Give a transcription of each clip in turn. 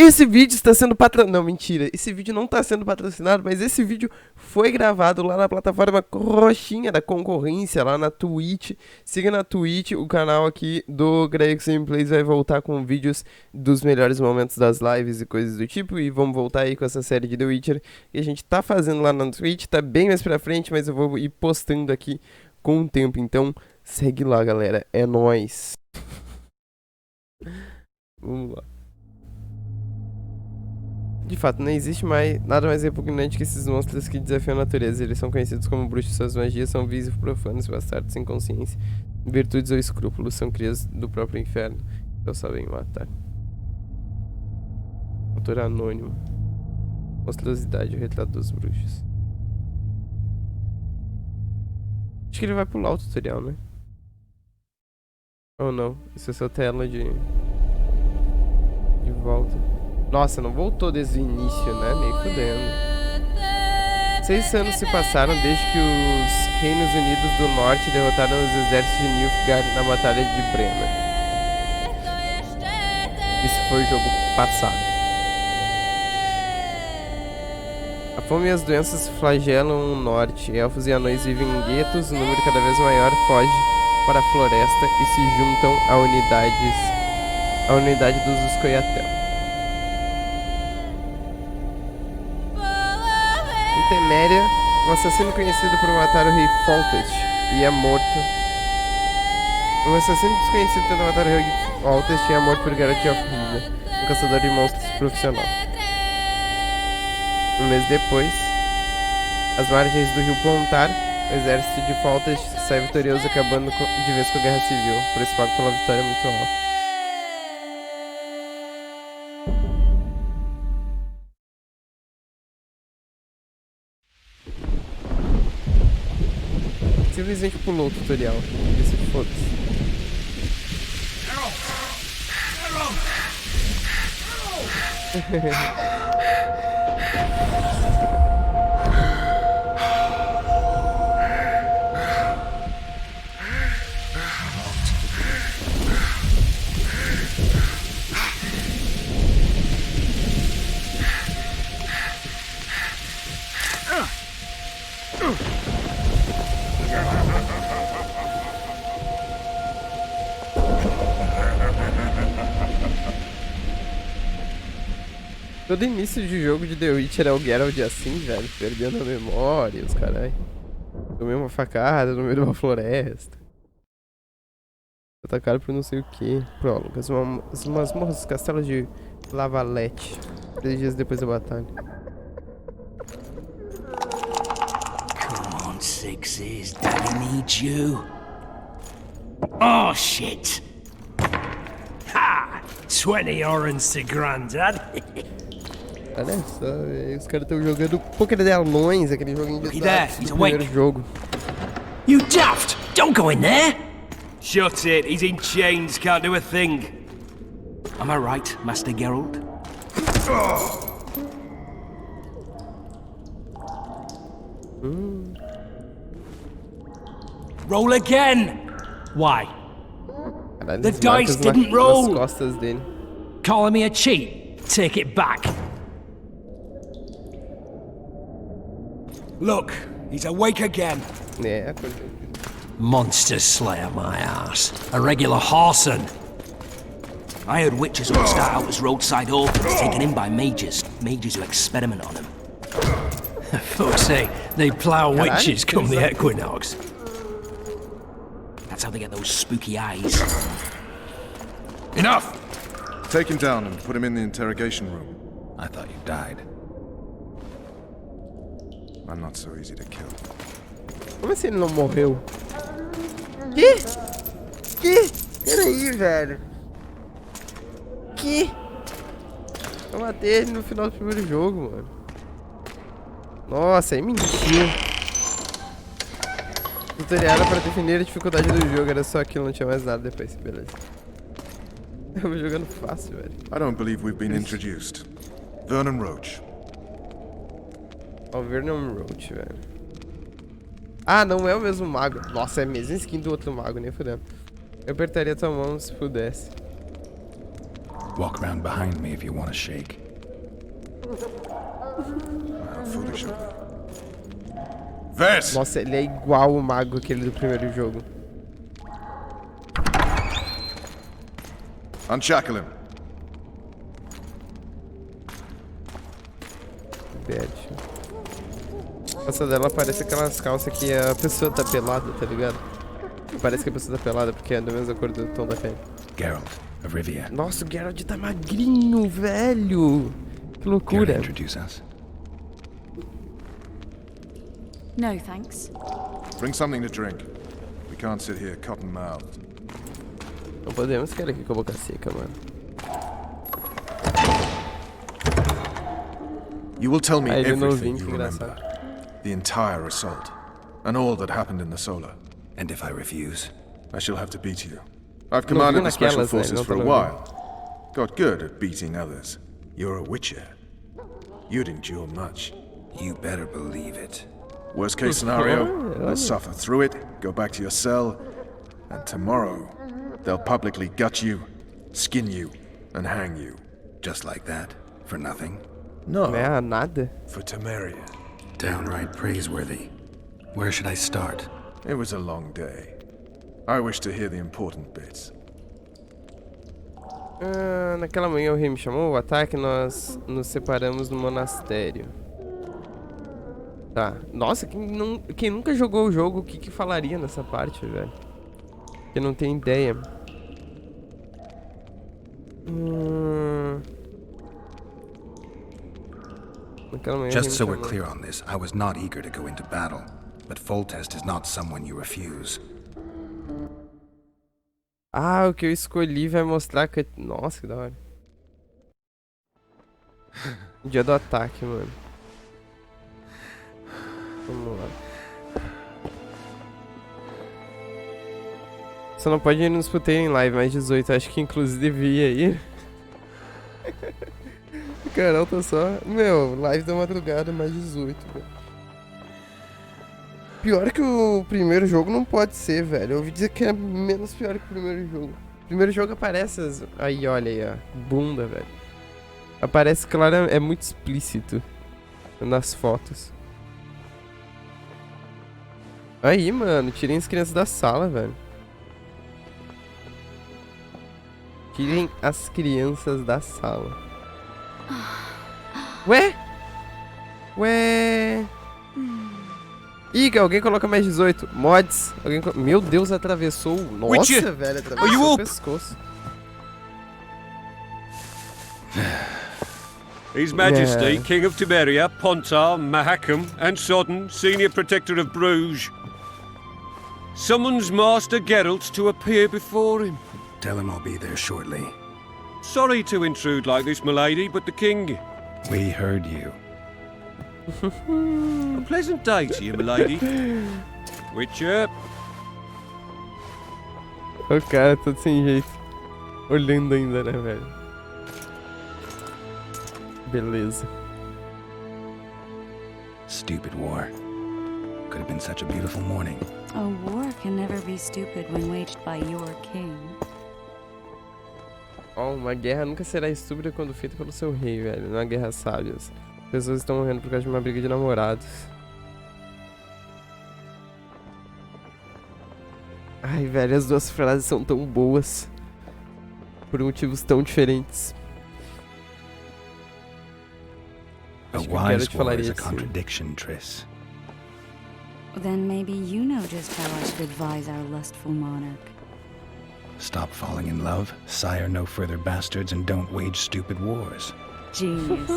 esse vídeo está sendo patrocinado. Não, mentira. Esse vídeo não está sendo patrocinado, mas esse vídeo foi gravado lá na plataforma roxinha da concorrência, lá na Twitch. Siga na Twitch, o canal aqui do Graecus Gameplays vai voltar com vídeos dos melhores momentos das lives e coisas do tipo. E vamos voltar aí com essa série de The Witcher que a gente tá fazendo lá na Twitch. Tá bem mais pra frente, mas eu vou ir postando aqui com o tempo. Então, segue lá, galera. É nóis. Vamos lá. De fato, não existe nada mais repugnante que esses monstros que desafiam a natureza. Eles são conhecidos como bruxos. Suas magias são vis e profanos, bastardos sem consciência, virtudes ou escrúpulos. São crias do próprio inferno. Então sabem matar. Autor anônimo. Monstruosidade, o retrato dos bruxos. Acho que ele vai pular o tutorial, né? Ou não? Isso é só tela de volta. Nossa, não voltou desde o início, né? Nem fudendo. 6 anos se passaram desde que os Reinos Unidos do Norte derrotaram os exércitos de Nilfgaard na Batalha de Brenna. Isso foi o jogo passado. A fome e as doenças flagelam o norte. Elfos e anões vivem em guetos, o número cada vez maior foge para a floresta e se juntam à unidade dos Uscoiatel. Em Teméria, um assassino conhecido por matar o rei Foltest e é morto. Um assassino desconhecido tenta matar o rei Foltest e é morto por Geraldão da Rivia, um caçador de monstros profissional. Um mês depois, às margens do rio Pontar, o exército de Foltest sai vitorioso, acabando de vez com a guerra civil. Por isso pago pela vitória muito alta. Simplesmente pulou o tutorial. E se foda-se. Todo início de jogo de The Witcher é o Geralt assim, velho, perdendo a memória, os carai. Tomei uma facada no meio de uma floresta. Atacaram por não sei o que. Prólogo. As masmorras dos castelos de Lavalette. 3 dias depois da batalha. Come on, Sixes. Daddy needs you. Oh, shit. Ha! 20 orange to Grandad. Olha só, os caras estão jogando Poker de Anões, aquele joguinho de dados do primeiro jogo. You daft! Don't go in there! Shut it, he's in chains, can't do a thing. Am I right, Master Geralt? Roll again! Why? Caralho, The dice didn't roll! Nas costas dele. Calling me a cheat? Take it back. Look, he's awake again. É, Monster Slayer, my ass. A regular Horson. I heard witches all start out as roadside orphans taken in by mages. Mages who experiment on them. Folks say they plough witches come the equinox. That's how they get those spooky eyes. Enough! Take him down and put him in the interrogation room. I thought you died. I'm not so easy to kill. como assim ele não morreu? Que? Peraí, velho. Que? Eu matei ele no final do primeiro jogo, mano. Nossa, aí mentiu. Tutorial era pra definir a dificuldade do jogo, era só aquilo, não tinha mais nada depois, beleza. Eu vou jogando fácil, velho. I don't believe we've been introduced. Vernon Roach. Ó, o Vernon Roach, velho. Ah, não é o mesmo mago. Nossa, é a mesma skin do outro mago, nem fudendo. Eu apertaria tua mão se pudesse. Walk around behind me if you want a shake. How foolish of me. Vers! Nossa, ele é igual o mago aquele do primeiro jogo. Unshackle him. Bad. A calça dela parece aquelas calças que a pessoa tá pelada, tá ligado? Parece que a pessoa tá pelada porque é da mesma cor do tom da pele. Geraldão da Rivia. Nossa, o Geralt tá magrinho, velho. Que loucura. Care to introduce us? No, thanks. Bring something to drink. We can't sit here cotton-mouthed. Não podemos ficar aqui com a boca seca, mano. You will tell me Aí ele não everything vem, que you remember. engraçado. The entire assault. And all that happened in the solar. And if I refuse? I shall have to beat you. I've commanded the special forces for a while. Got good at beating others. You're a witcher. You'd endure much. You better believe it. Worst case scenario, let's suffer through it, go back to your cell, and tomorrow, they'll publicly gut you, skin you, and hang you. Just like that? For nothing? No, Não é nada? for Temeria. Downright praiseworthy. Where should I start? It was a long day. I wish to hear the important bits. Naquela manhã o rei me chamou, o ataque, nós nos separamos no monastério. Tá. Nossa, quem nunca jogou o jogo, o que falaria nessa parte, velho? Eu não tenho ideia. Naquela manhã Just so me we're chamou. clear on this, I was not eager to go into battle, but Foltest is not someone you refuse. Ah, o que eu escolhi vai mostrar que... Nossa, que da hora. Dia do ataque, mano. Vamos lá. Só não pode ir nos puteiros em live, mais 18. Acho que inclusive devia ir. O canal tá só... Meu, live da madrugada, mais 18, velho. Pior que o primeiro jogo não pode ser, velho. Eu ouvi dizer que é menos pior que o primeiro jogo. O primeiro jogo aparece as... Aí, olha aí, ó. Bunda, velho. Aparece, claro, é muito explícito nas fotos. Aí, mano, tirem as crianças da sala, velho. Tirem as crianças da sala. Ué? Ué? Ih, alguém coloca mais 18. Mods. Meu Deus, atravessou. Nossa, Witcher, velho, are you atravessou o up? pescoço. His Majesty, Yeah. King of Temeria, Pontar, Mahakam, and Sodden, Senior Protector of Bruges, summons Master Geralt to appear before him. Tell him I'll be there shortly. Sorry to intrude like this, milady, but the king... We heard you. A pleasant day to you, milady. Witcher. O cara todo sem jeito. Olhando ainda, né, velho? Beleza. Stupid war. Could have been such a beautiful morning. A war can never be stupid when waged by your king. Ó, uma guerra nunca será estúpida quando feita pelo seu rei, velho. Não é uma guerra sábia. As pessoas estão morrendo por causa de uma briga de namorados. Ai, velho, as duas frases são tão boas. Por motivos tão diferentes. A Acho que o Geralt wise war falaria is a assim. contradiction, Triss. Then maybe you know just how I should advise our lustful monarch. Stop falling in love, sire no further bastards, and don't wage stupid wars. Genius.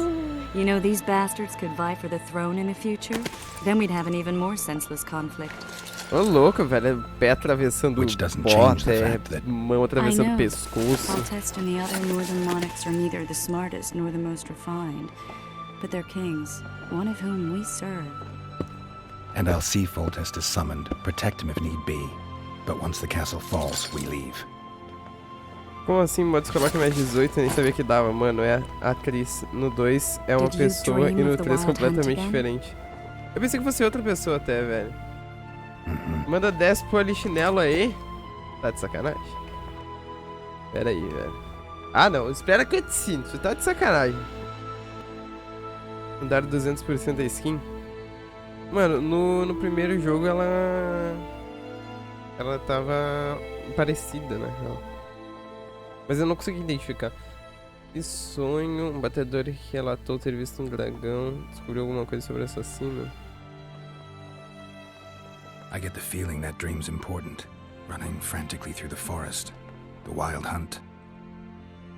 You know these bastards could vie for the throne in the future? Then we'd have an even more senseless conflict. Ô, louco, velho. É pé atravessando Which doesn't change bota, the é fact that- mão I atravessando know. pescoço. Foltest and the other northern monarchs are neither the smartest nor the most refined, but they're kings, one of whom we serve. And I'll see Foltest is summoned, protect him if need be. But once the castle falls, we leave. Como assim, modos coloca mais 18? Eu nem sabia que dava, mano. É a atriz. No 2 é uma Did you pessoa e dream no of the 3 wild hunt completamente again? diferente. Eu pensei que fosse outra pessoa até, velho. Uhum. Manda 10 pro polichinelo aí. Tá de sacanagem? Pera aí, velho. Ah, não. Espera cutscene. Você tá de sacanagem. Dar 200% da skin. Mano, no primeiro jogo ela tava parecida, na real. Mas eu não consegui identificar. Que sonho. Um batedor que relatou ter visto um dragão. Descobriu alguma coisa sobre o assassino. I get the feeling that dream's important. Running frantically through the forest. The wild hunt.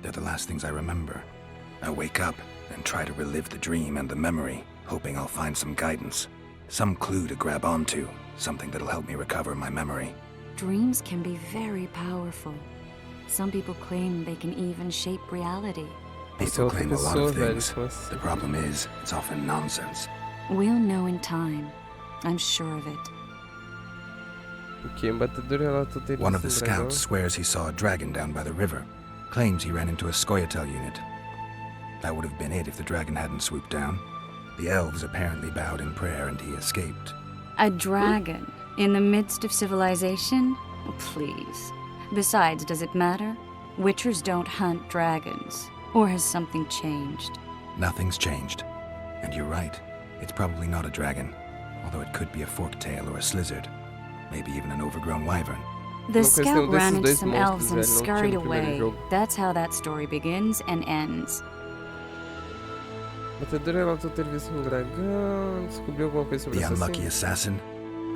They're the last things I remember. I wake up and try to relive the dream and the memory, hoping I'll find some guidance. Some clue to grab onto. Something that'll help me recover my memory. Dreams can be very powerful. Some people claim they can even shape reality. People claim a lot of things. The problem is, it's often nonsense. We'll know in time. I'm sure of it. Okay, batedor relatou ter One of the visto um dragão. scouts swears he saw a dragon down by the river. Claims he ran into a Scoia'tael unit. That would have been it if the dragon hadn't swooped down. The elves apparently bowed in prayer and he escaped. A dragon in the midst of civilization? Please. Besides, does it matter? Witchers don't hunt dragons. Or has something changed? Nothing's changed. And you're right. It's probably not a dragon. Although it could be a forktail or a slizzard. Maybe even an overgrown wyvern. The Não conheço nenhum scout ran desses into dois some monstros, elves and velho. Não tinha scurried no primeiro away. jogo. That's how that story begins and ends. Batedor relatou ter visto um dragão. Descobriu alguma coisa sobre o The assassino. unlucky assassin?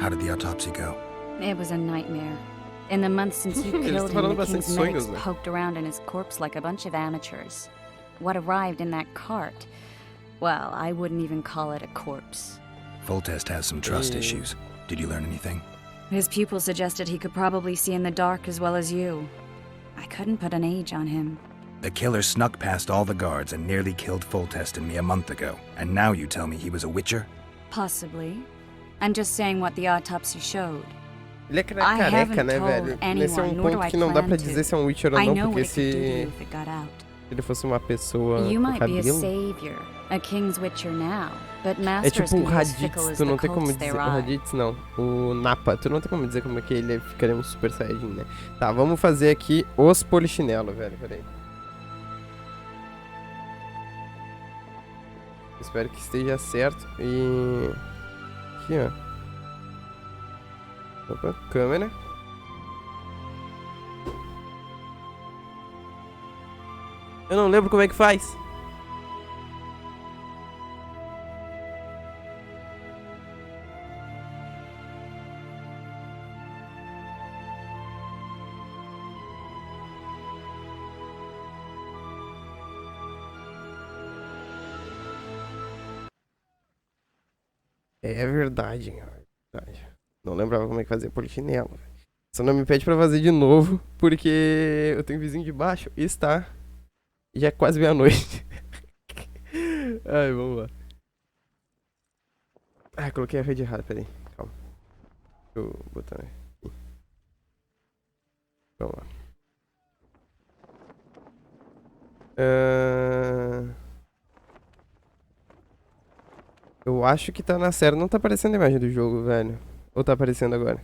How did the autopsy go? It was a nightmare. In the months since you Eles killed estão him, falando the bastante king's medics sonhos, né? poked around in his corpse like a bunch of amateurs. What arrived in that cart? Well, I wouldn't even call it a corpse. Foltest has some trust Yeah. issues. Did you learn anything? His pupil suggested he could probably see in the dark as well as you. I couldn't put an age on him. The killer snuck past all the guards and nearly killed Foltest and me a month ago. And now you tell me he was a witcher? Possibly. I'm just saying what the autopsy showed. Ele é careca, né, velho? Esse é um ponto que não dá pra dizer se é um Witcher ou I não, know porque what it could do to you se if it got out. ele fosse uma pessoa You com might be a cabelo... savior, a king's witcher now, but É masters tipo o can be as fickle Raditz, as tu the não tem como cults dizer... they O ride. Raditz não, o Napa, tu não tem como dizer como é que ele ficaria um Super Saiyajin, né? Tá, vamos fazer aqui os polichinelo, velho, peraí. Espero que esteja certo e... Aqui, ó. Opa, câmera. Eu não lembro como é que faz. É verdade, não lembrava como é que fazia polichinelo. Só não me pede pra fazer de novo, porque eu tenho vizinho de baixo e está... Já é quase meia-noite. Ai, vamos lá. Ah, coloquei a rede errada, peraí. Calma. Deixa eu botar aqui. Vamos lá. Eu acho que tá na série. Não tá aparecendo a imagem do jogo, velho. Ou tá aparecendo agora?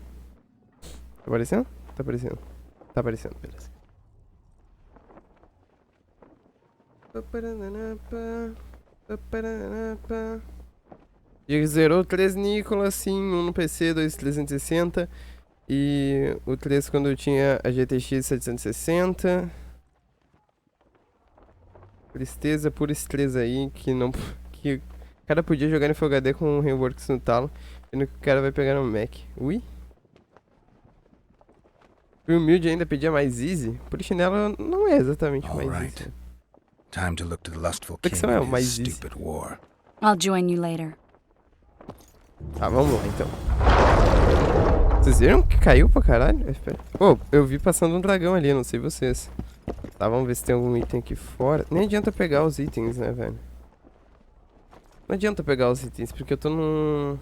Tá aparecendo? Tá aparecendo. Tá aparecendo, beleza. Ele zerou 3 Nicolas, sim, um no PC, 2 360. E o 3 quando eu tinha a GTX 760. Tristeza por esse 3 aí, que não... Que o cara podia jogar em Full HD com reworks no talo, sendo que o cara vai pegar no Mac. Ui? O humilde ainda pedia mais easy? Polichinelo não é exatamente mais easy. Time to look to the lustful king Ficção é o and mais his easy. stupid war. I'll join you later. Tá, vamos lá então. Vocês viram que caiu pra caralho? Espera. Oh, eu vi passando um dragão ali, não sei vocês. Tá, vamos ver se tem algum item aqui fora. Nem adianta pegar os itens, né, velho? Não adianta pegar os itens, porque eu tô num...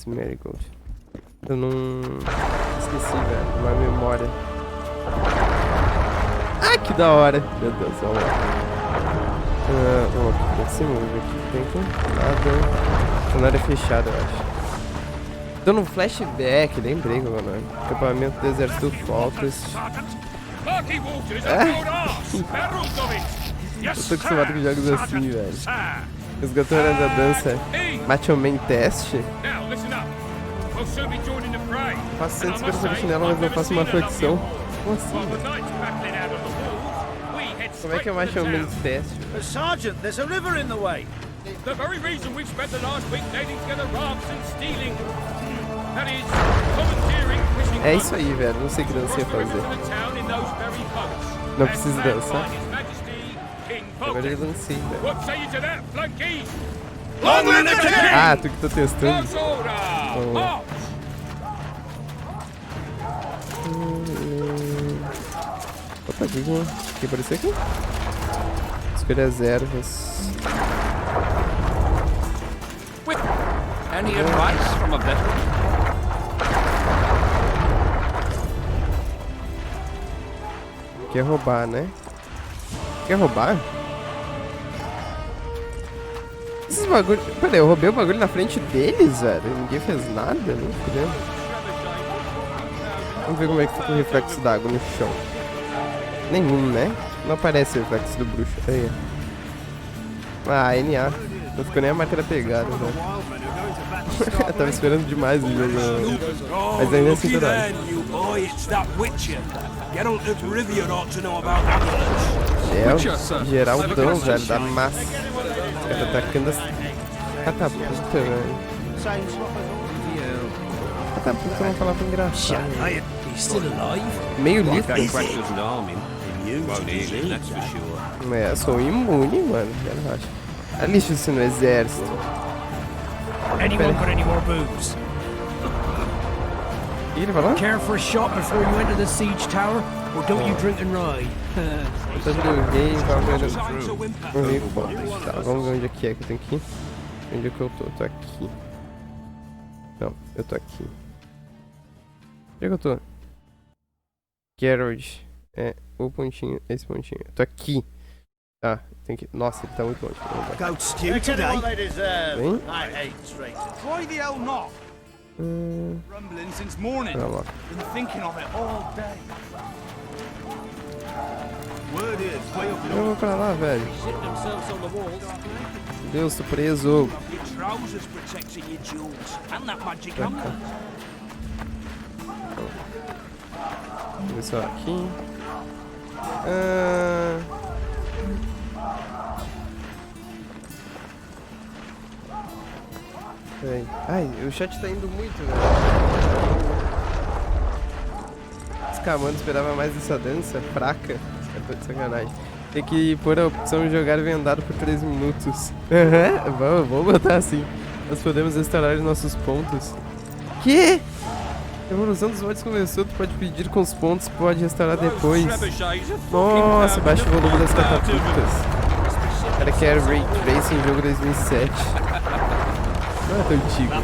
Marigold. Eu não... Esqueci, velho. Uma memória. Ah, que da hora! Meu Deus, vamos lá. Vamos aqui pra cima, vamos ver aqui. Tem nada. Cenário fechado, eu acho. Tô no flashback, lembrei qual é o nome. Acampamento do Exército Falcas. Eu tô acostumado com jogos assim, velho. Resgatora da dança. Macho Man Test. Faço 150 de chinelo, mas não faço uma flexão. Como assim, velho? Como é que é o Macho Man Test? Sergeant, there's a river in the way. The very reason we've spent the last week netting together rafts and stealing. That is, commandeering fishing. É isso aí, velho. Não sei o que dança ia fazer. Não preciso dançar. Agora eu dancei, velho. What say you to that, flunkies? Long live the king! Ah, tu que tá testando. Close order! Oh. March! Opa, o que apareceu aqui? Escolha as ervas. Any advice from a veteran? Quer roubar, né? Quer roubar? Esses bagulho... Pera aí, eu roubei o bagulho na frente deles, velho. Ninguém fez nada, não fudeu. Vamos ver como é que fica o reflexo d'água no chão. Nenhum, né? Não aparece o reflexo do bruxo. Aí. Ah, NA. Não ficou nem a marca da pegada, velho. Eu tava esperando demais o jogo. Mas ainda assim tudo bem. Geraldão, velho, da massa. Os caras atacando as catapulta, velho. Catapulta é uma palavra engraçada. Meio litro. É, eu sou imune, mano. Relaxa. Ah, lixo isso no exército. Anyone got any more booze? E ele falou? Care for a shot before you enter the siege tower? Or don't you drink and ride? Eu tô joguei, tá, vamos ver onde é que eu tenho que ir. Onde é que eu tô? Eu tô aqui. Não, eu tô aqui. Onde é que eu tô? Gerald. É, o pontinho, esse pontinho. Eu tô aqui. Ah, tem que... Nossa, ele tá muito longe. Goat stew today. Vem. I hate traitors. Try the old knock. Rumbling since morning. Olha lá. Been thinking of it all day. Word is, way up Eu vou pra lá, velho. Deus, tô preso. your trousers protecting your jewels and that magic amulet. Vou ver só aqui. Peraí. Ai, o chat tá indo muito, velho. Escamando, esperava mais dessa dança fraca. Eu tô de sacanagem. Tem que pôr a opção de jogar vendado por 3 minutos. Vamos botar assim. Nós podemos restaurar os nossos pontos. Que? A evolução dos mods começou, tu pode pedir com os pontos, pode restaurar depois. Nossa, baixa o volume das catapultas. O cara quer Ray Tracing jogo 2007. Não é tão antigo, né?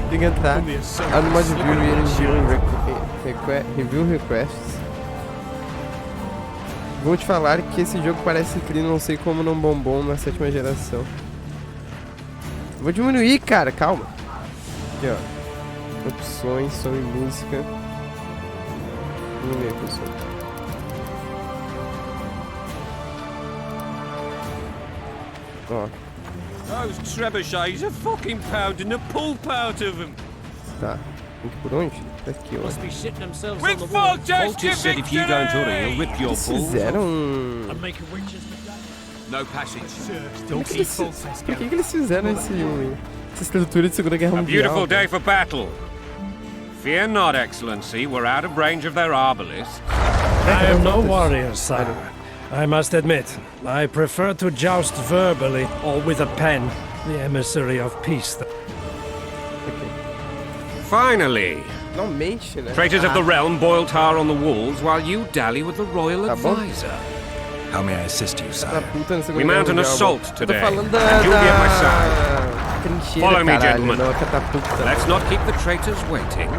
Tem que entrar no mod review requests. Vou te falar que esse jogo parece clean, não sei como não bombou na 7ª geração. Vou diminuir, cara, calma. Aqui, ó. Opções, som e música. Diminuir aqui o som. Ó. Those trebuchets are fucking pounding the pulp out of them. Tá. Tem que ir por onde? Tá aqui, ó. Must be shitting themselves With on the wall. Voltage said if you don't hurry, he'll rip your Eles balls. fizeram... And make a witch's No passage. Por que eles fizeram essa estrutura de Segunda Guerra A Mundial? beautiful day for battle. Fear not, Excellency, we're out of range of their arbalists. I am no warrior, sire. I must admit, I prefer to joust verbally or with a pen, the emissary of peace. Finally, Finalmente, né? traitors of the realm boil tar on the walls while you dally with the royal Tá bom? advisor. How may I assist you, Tá sire? puta na Segunda We Guerra mount an Mundial. assault Eu tô today, falando da and you'll be at my side. trincheira, Follow me, caralho, gentlemen. não a catapulta. Let's not keep the traitors waiting.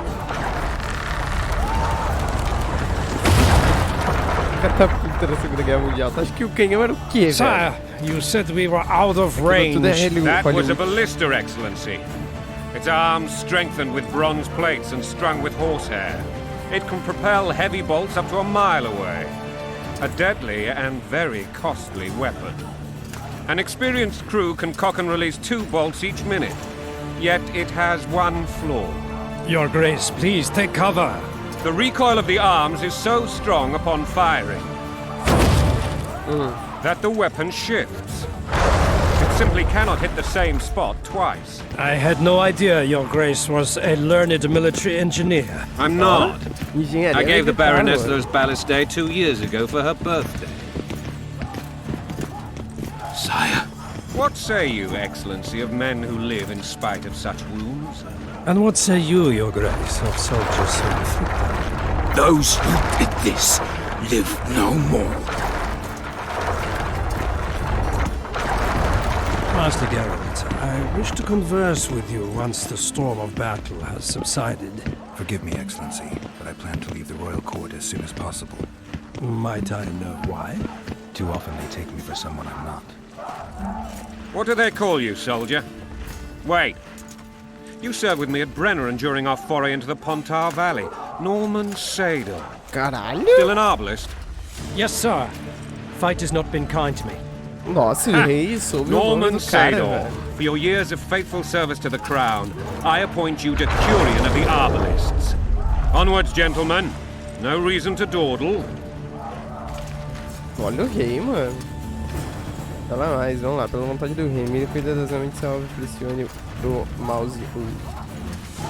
Catapulta na Segunda Guerra Mundial. Tu acha que o canhão era o quê, velho? Sire, you said we were out of Tudo é range. That was a Hollywood. ballista, Excellency. Its arms strengthened with bronze plates and strung with horsehair. It can propel heavy bolts up to a mile away. A deadly and very costly weapon. An experienced crew can cock and release 2 bolts each minute. Yet it has one flaw. Your Grace, please take cover. The recoil of the arms is so strong upon firing that the weapon shifts. It simply cannot hit the same spot twice. I had no idea Your Grace was a learned military engineer. I'm not. Engenharia I gave the militar, Baroness mano. those ballistae 2 years ago for her birthday. Sire. What say you, Excellency, of men who live in spite of such wounds? And what say you, Your Grace, of soldiers who inflict them? Those who did this live no more. Master Geralt, I wish to converse with you once the storm of battle has subsided. Forgive me, Excellency, but I plan to leave the royal court as soon as possible. Might I know why? Too often they take me for someone I'm not. What do they call you, soldier? Wait. You served with me at Brenneran during our foray into the Pontar Valley. Norman Sadel. Caralho. Still an arbalist? Yes, sir. Fate has not been kind to me. Nossa, o rei soube o nome Norman do cara, Sadel. velho. For your years of faithful service to the crown, I appoint you Decurion of the Arbalists. Onwards, gentlemen. No reason to dawdle. Olha o rei, mano. Fala mais, vamos lá, pela vontade do rei. Mire cuidadosamente salve, pressione o mouse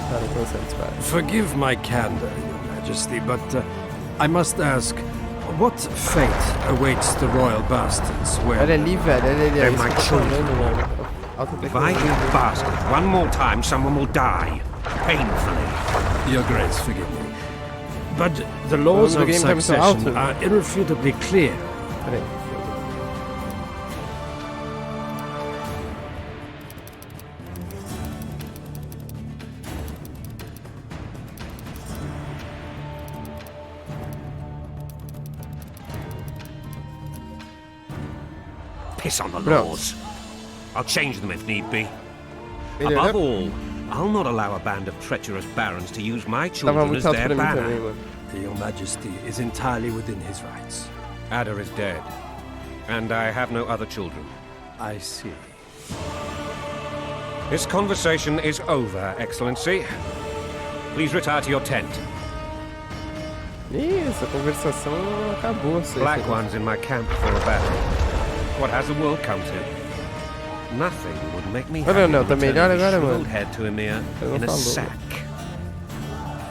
para alcançar a espada. Forgive my candor, Your Majesty, but I must ask, what fate awaits the royal bastards where... Olha ali, velho, olha ali. They're Isso my que eu tô children. falando, mano. Alta If I tecnologia. hit bastard one more time, someone will die. Painfully. Your Grace, forgive me. But the laws the of game time is so succession alto. are irrefutably clear. Peraí. Piss on the Bro. laws. I'll change them if need be. Melhorou? Above all, I'll not allow a band of treacherous barons to use my Tava children as muito alto their pra mim banner. também, mano. Your Majesty is entirely within his rights. Ada is dead, and I have no other children. I see. This conversation is over, Excellency. Please retire to your tent. Ih, essa conversação acabou. Sei, Black sei. ones in my camp for a battle. What has the world come to? Nothing would make me happy não, to tá melhor return the agora, shriveled mano. head to Emir Ele não in a falou. sack.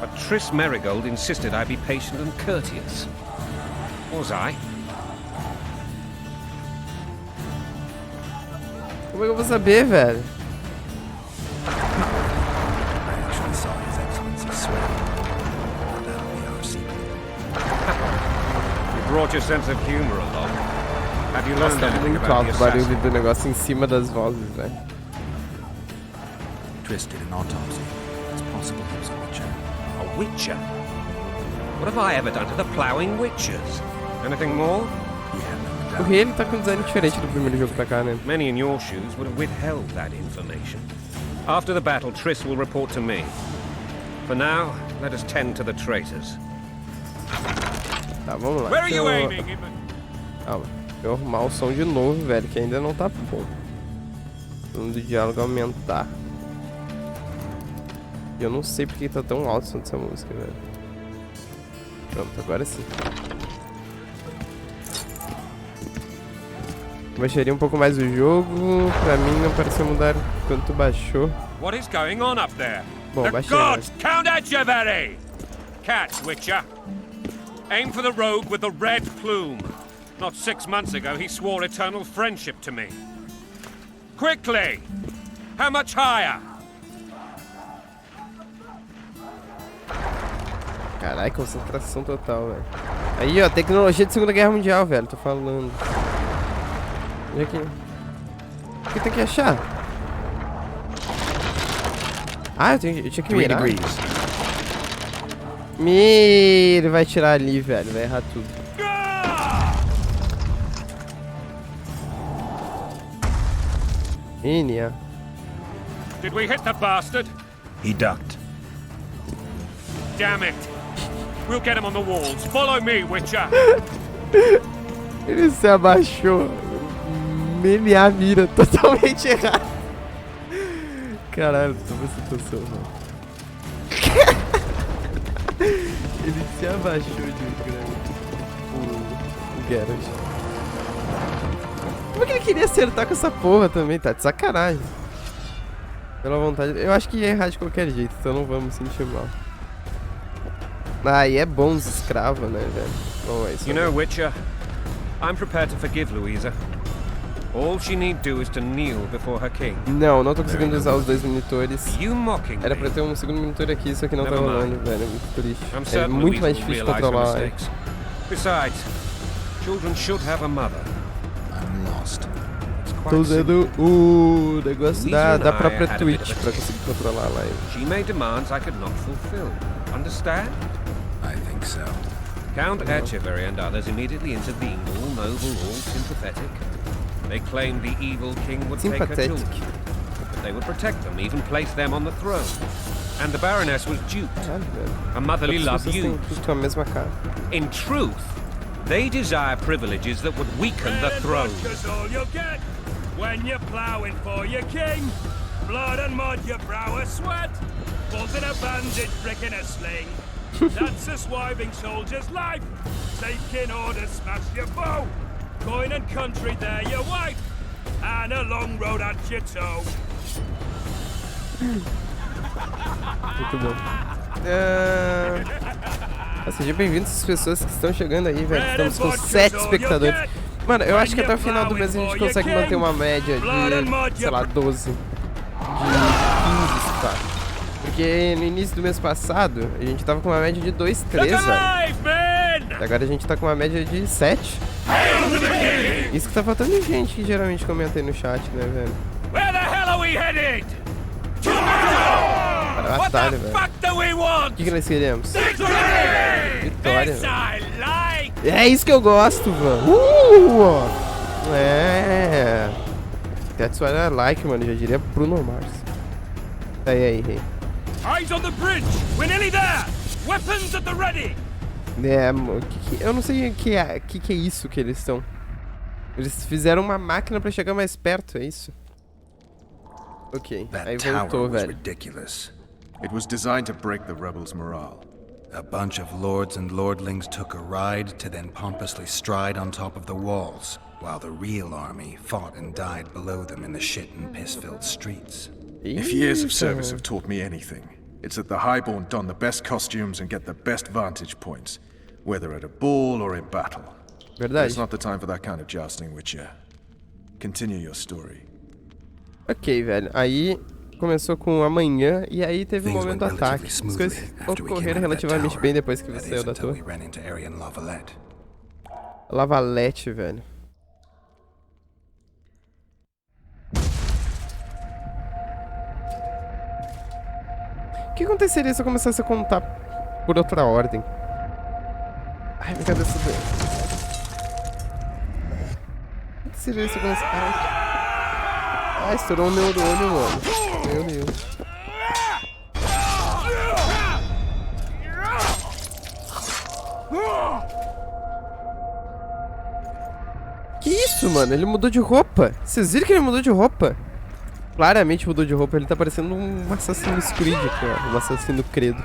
But Triss Merigold insisted I be patient and courteous. Was I? Como é que eu vou saber, velho? I actually saw His Excellency sweat. That'll be our secret. You brought your sense of humor along. Have you learned anything Muito about the alto o barulho assassin? do negócio em cima das vozes, velho. Triss did an autopsy. It's possible he was a witcher. A witcher? What have I ever done to the ploughing witchers? Anything more? He had no O doubt. rei, ele tá com um design diferente do primeiro jogo pra cá, né? Many in your shoes would have withheld that information. After the battle, Triss will report to me. For now, let us tend to the traitors. Tá, vamos lá. Where are Deixa you eu- aiming? Calma. Deixa eu arrumar o som de novo, velho, que ainda não tá bom. O volume do diálogo aumentar. E eu não sei porque tá tão alto o som dessa música, velho. Pronto, agora sim. Baixaria um pouco mais o jogo. Pra mim não pareceu mudar quando tu baixou. What is going on up there? Bom, The baixei gods count Echeverry! Catch, Witcher. Aim for the rogue with the red plume. Not 6 months ago, he swore eternal friendship to me. Quickly! How much higher? Caralho, concentração total, velho. Aí, ó, tecnologia de Segunda Guerra Mundial, velho, tô falando. Onde é que... O que tem que achar? Ah, eu tinha que 3 mirar. degrees. Ele vai tirar ali, velho, vai errar tudo. Inia. Did we hit the bastard? He ducked. Damn it! We'll get him on the walls. Follow me, Witcher! Ele se abaixou. Menear a mira totalmente errado. Caralho, tô nessa situação, mano. Ele se abaixou de o Geralt. Como é que ele queria acertar com essa porra também? Tá de sacanagem. Pela vontade. Eu acho que ia errar de qualquer jeito, então não vamos sentir mal. Ah, e é bom os escravos, né, velho? Bom, é isso. You know, Witcher, I'm prepared to forgive Louisa. All she need do is to kneel before her king. Não tô conseguindo usar os 2 monitores. You mocking Era me? pra ter um segundo monitor aqui, isso aqui não tá Never rolando, mind. velho. É muito triste. I'm É certain muito Louisa mais will difícil de realize her controlar. mistakes. Besides, children should have a mother. I'm lost. It's Tô quite simple. usando o negócio da Louisa and I própria had a bit of Twitch a pra tiff. conseguir controlar lá. She made demands I could not fulfill. Understand? I think so. Count Echeverry and others immediately intervened, all noble, all sympathetic. They claimed the evil king would take her Sympathetic. children, but they would protect them, even place them on the throne. And the Baroness was duped. Caralho, velho. Her motherly As love pessoas têm used. tudo com a mesma cara. In truth, they desire privileges that would weaken the throne. Vodka's all you'll get when you're ploughing for your king. Blood and mud, your brow a sweat. Balls in a bandage, brick in a sling. That's a swiving soldier's life. Taking orders, smash your foe. Coin and country, there your wife. And a long road at your toe. Muito bom. Sejam bem-vindos as pessoas que estão chegando aí, velho. Estamos com 7 espectadores. Mano, eu acho que até o final do mês a gente consegue manter uma média de, sei lá, 12. De 15, tá? Porque no início do mês passado, a gente tava com uma média de 2, 3, velho. E agora a gente tá com uma média de 7. Isso que tá faltando de gente que geralmente comenta aí no chat, né, velho? Where the hell are we headed? Para What the batalha, velho. fuck do we want? O que nós queremos? Vitória, This velho. I like! É isso que eu gosto, mano. É. That's what I like, mano. Já diria Bruno Mars. Aí, rei. Eyes on the bridge. We're nearly there. Weapons at the ready. É, eu não sei o que é isso que eles estão. Eles fizeram uma máquina pra chegar mais perto, é isso? Ok, aí That voltou, tower was velho. ridiculous. It was designed to break the rebels' morale. A bunch of lords and lordlings took a ride to then pompously stride on top of the walls, while the real army fought and died below them in the shit and piss-filled streets. If years of service have taught me anything, it's that the Highborn don the best costumes and get the best vantage points, whether at a ball or in battle. Verdade. It's not the time for that kind of jousting, Witcher. Continue your story. Ok, velho. Aí começou com amanhã e aí teve um momento do ataque. As coisas ocorreram relativamente bem depois que você saiu da torre. Lavalette, velho. O que aconteceria se eu começasse a contar por outra ordem? Ai, minha cabeça doeu. O que seria se eu começasse... Ai, estourou o neurônio, mano. Meu Deus. Que isso, mano? Ele mudou de roupa. Vocês viram que ele mudou de roupa? Claramente mudou de roupa. Ele tá parecendo um assassino Creed, cara. Um assassino credo.